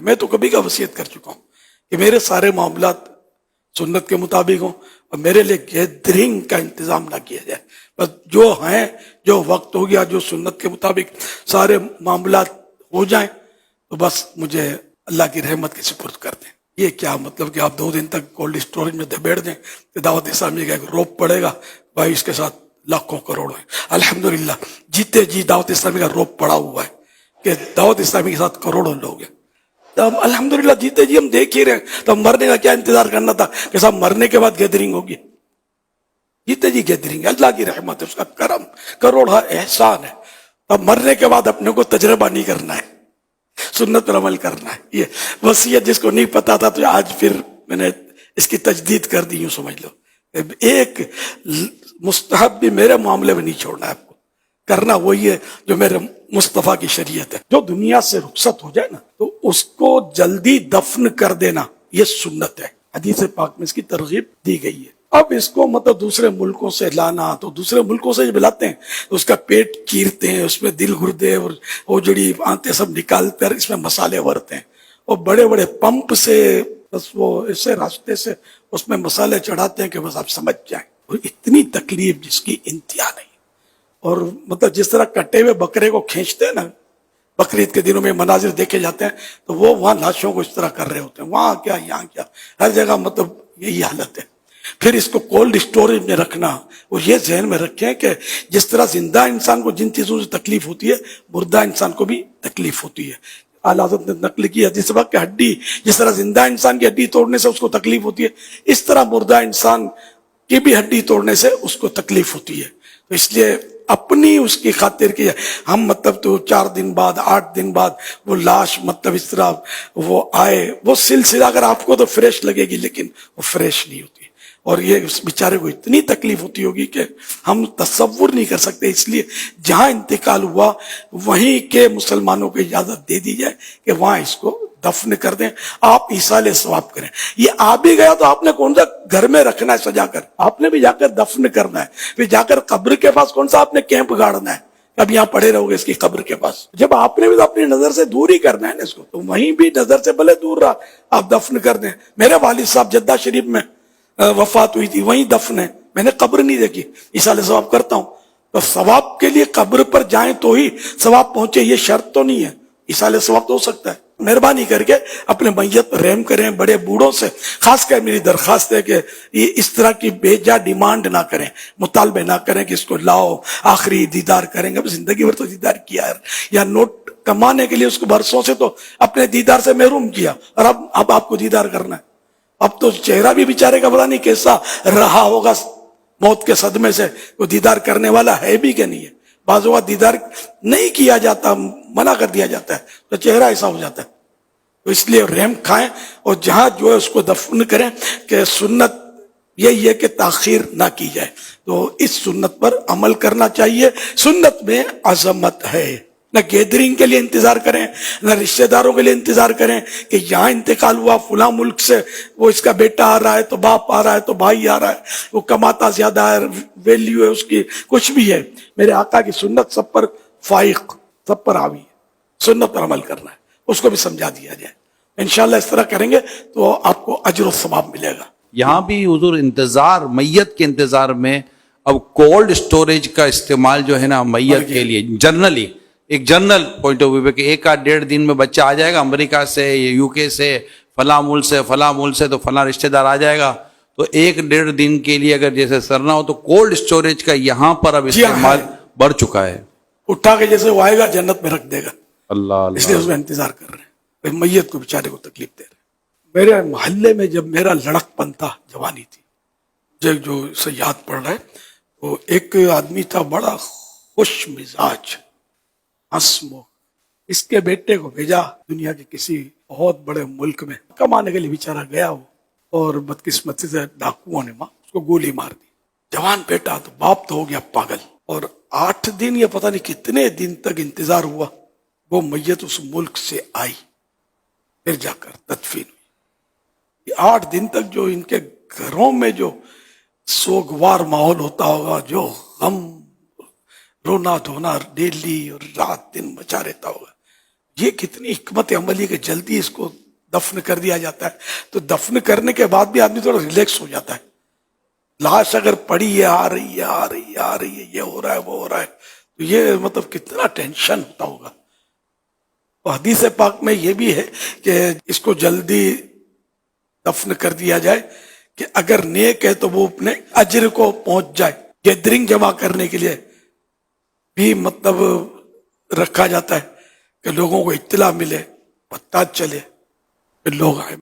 میں تو کبھی کا وصیت کر چکا ہوں کہ میرے سارے معاملات سنت کے مطابق ہوں اور میرے لیے گیدرنگ کا انتظام نہ کیا جائے. بس جو ہیں، جو وقت ہو گیا، جو سنت کے مطابق سارے معاملات ہو جائیں تو بس مجھے اللہ کی رحمت کے سپرد کر دیں. یہ کیا مطلب کہ آپ 2 دن تک کولڈ اسٹوریج میں بیٹھ دیں کہ دعوت اسلامی کا ایک روپ پڑے گا بھائی، اس کے ساتھ لاکھوں کروڑوں ہیں. الحمدللہ جیتے جی دعوت اسلامی کا روپ پڑا ہوا ہے کہ دعوت اسلامی کے ساتھ کروڑوں لوگ ہیں. تو اب الحمدللہ جیتے جی ہم دیکھ ہی رہے ہیں، تو مرنے کا کیا انتظار کرنا تھا کہ صاحب مرنے کے بعد گیدرنگ ہوگی. جیتے جی گیدرنگ، اللہ کی رحمت ہے، اس کا کرم کروڑا احسان ہے. اب مرنے کے بعد اپنے کو تجربہ نہیں کرنا ہے، سنت پر عمل کرنا ہے. یہ وصیت جس کو نہیں پتا تھا تو آج پھر میں نے اس کی تجدید کر دی. یوں سمجھ لو ایک مستحب بھی میرے معاملے میں نہیں چھوڑنا ہے. آپ کو کرنا وہی ہے جو میرے مصطفیٰ کی شریعت ہے. جو دنیا سے رخصت ہو جائے نا تو اس کو جلدی دفن کر دینا، یہ سنت ہے. حدیث پاک میں اس کی ترغیب دی گئی ہے. اب اس کو مطلب دوسرے ملکوں سے لانا، تو دوسرے ملکوں سے جب لاتے ہیں تو اس کا پیٹ چیرتے ہیں، اس میں دل گردے اور وہ جڑی آنتے سب نکال کر اس میں مسالے بھرتے ہیں، اور بڑے بڑے پمپ سے بس وہ ایسے راستے سے اس میں مسالے چڑھاتے ہیں کہ بس آپ سمجھ جائیں. اور اتنی تکلیف جس کی انتہا نہیں. اور مطلب جس طرح کٹے ہوئے بکرے کو کھینچتے ہیں نا، بقرعید کے دنوں میں مناظر دیکھے جاتے ہیں، تو وہ وہاں لاشوں کو اس طرح کر رہے ہوتے ہیں. وہاں کیا یہاں کیا، ہر جگہ مطلب یہی حالت ہے. پھر اس کو کولڈ اسٹوریج میں رکھنا، اور یہ ذہن میں رکھیں کہ جس طرح زندہ انسان کو جن چیزوں سے تکلیف ہوتی ہے، مردہ انسان کو بھی تکلیف ہوتی ہے. اعلیٰ حضرت نے نقل کی حدیث کہ ہڈی، جس طرح زندہ انسان کی ہڈی توڑنے سے اس کو تکلیف ہوتی ہے، اس طرح مردہ انسان کی بھی ہڈی توڑنے سے اس کو تکلیف ہوتی ہے. تو اس لیے اپنی اس کی خاطر کی ہم مطلب تو 4 دن بعد 8 دن بعد وہ لاش مطلب اس طرح وہ آئے، وہ سلسلہ اگر آپ کو تو فریش لگے گی لیکن وہ فریش نہیں ہوتی. اور یہ اس بیچارے کو اتنی تکلیف ہوتی ہوگی کہ ہم تصور نہیں کر سکتے. اس لیے جہاں انتقال ہوا وہیں کے مسلمانوں کو اجازت دے دی جائے کہ وہاں اس کو دفن کر دیں، آپ ایصال ثواب کریں. یہ آ بھی گیا تو آپ نے کون سا گھر میں رکھنا ہے سجا کر، آپ نے بھی جا کر دفن کرنا ہے. پھر جا کر قبر کے پاس کون سا آپ نے کیمپ گاڑنا ہے، اب یہاں پڑے رہو گے اس کی قبر کے پاس. جب آپ نے بھی تو اپنی نظر سے دور ہی کرنا ہے نا اس کو، تو وہیں بھی نظر سے بھلے دور رہا آپ دفن کر دیں. میرے والد صاحب جدہ شریف میں وفات ہوئی تھی، وہیں دفن ہے، میں نے قبر نہیں دیکھی. ایصال ثواب کرتا ہوں تو ثواب کے لیے قبر پر جائیں تو ہی ثواب پہنچے، یہ شرط تو نہیں ہے. ایصال ثواب تو ہو سکتا ہے. مہربانی کر کے اپنے میت پر رحم کریں. بڑے بوڑھوں سے خاص کر میری درخواست ہے کہ یہ اس طرح کی بے جا ڈیمانڈ نہ کریں، مطالبے نہ کریں کہ اس کو لاؤ آخری دیدار کریں گے. زندگی بھر تو دیدار کیا ہے، یا نوٹ کمانے کے لیے اس کو برسوں سے تو اپنے دیدار سے محروم کیا، اور اب آپ کو دیدار کرنا ہے. اب تو چہرہ بھی بیچارے کا پتہ نہیں کیسا رہا ہوگا موت کے صدمے سے. وہ دیدار کرنے والا ہے بھی کہ نہیں ہے. بعض اوقات دیدار نہیں کیا جاتا، منع کر دیا جاتا ہے تو چہرہ ایسا ہو جاتا ہے. تو اس لیے رحم کھائیں اور جہاں جو ہے اس کو دفن کریں. کہ سنت یہی ہے کہ تاخیر نہ کی جائے، تو اس سنت پر عمل کرنا چاہیے. سنت میں عظمت ہے. نہ گیدرنگ کے لیے انتظار کریں، نہ رشتہ داروں کے لیے انتظار کریں کہ یہاں انتقال ہوا فلاں ملک سے، وہ اس کا بیٹا آ رہا ہے تو باپ آ رہا ہے تو بھائی آ رہا ہے، وہ کماتا زیادہ ہے، ویلیو ہے اس کی، کچھ بھی ہے. میرے آقا کی سنت سب پر فائق، سب پر حاوی ہے. سنت پر عمل کرنا ہے، اس کو بھی سمجھا دیا جائے. انشاءاللہ اس طرح کریں گے تو آپ کو اجر و ثواب ملے گا. یہاں بھی حضور انتظار، میت کے انتظار میں اب کولڈ اسٹوریج کا استعمال جو ہے نا میت کے لیے جنرلی ایک جنرل پوائنٹ آف ویو ہے کہ 1-1.5 دن میں بچہ آ جائے گا امریکہ سے، یو کے سے، فلاں ملک سے، فلاں ملک سے، تو فلاں رشتہ دار آ جائے گا. تو 1-1.5 دن کے لیے اگر جیسے سرنا ہو تو کولڈ اسٹوریج کا یہاں پر اب استعمال بڑھ چکا ہے. اٹھا کے جیسے وہ آئے گا جنت میں رکھ دے گا. اللہ اس لیے اس میں انتظار کر رہے ہیں، میت کو بیچارے کو تکلیف دے رہے ہیں. میرے محلے میں جب میرا لڑک پن تھا، جوانی تھی، جو سیاحت پڑھ رہا ہے، تو ایک آدمی تھا بڑا خوش مزاج، ہنسمکھ. اس کے بیٹے کو بھیجا دنیا کے کسی بہت بڑے ملک میں کمانے کے لیے. بیچارہ گیا وہ، اور بدقسمتی سے ڈاکوؤں نے اس کو گولی مار دی. جوان بیٹا تو باپ تو ہو گیا پاگل. اور 8 دن یا پتہ نہیں کتنے دن تک انتظار ہوا، وہ میت اس ملک سے آئی، پھر جا کر تدفین ہوئی. 8 دن تک جو ان کے گھروں میں جو سوگوار ماحول ہوتا ہوگا، جو غم رونا دھونا ڈیلی اور رات دن مچا رہتا ہوگا، یہ کتنی حکمت عملی کہ جلدی اس کو دفن کر دیا جاتا ہے. تو دفن کرنے کے بعد بھی آدمی تھوڑا ریلیکس ہو جاتا ہے. لاش اگر پڑی ہے آ رہی ہے آ رہی ہے آ رہی ہے یہ ہو رہا ہے وہ ہو رہا ہے تو یہ مطلب کتنا ٹینشن ہوتا ہوگا. تو حدیث پاک میں یہ بھی ہے کہ اس کو جلدی دفن کر دیا جائے کہ اگر نیک ہے تو وہ اپنے اجر کو پہنچ جائے. گیدرنگ جمع کرنے کے لیے بھی مطلب رکھا جاتا ہے کہ لوگوں کو اطلاع ملے پتہ چلے کہ لوگ آئے.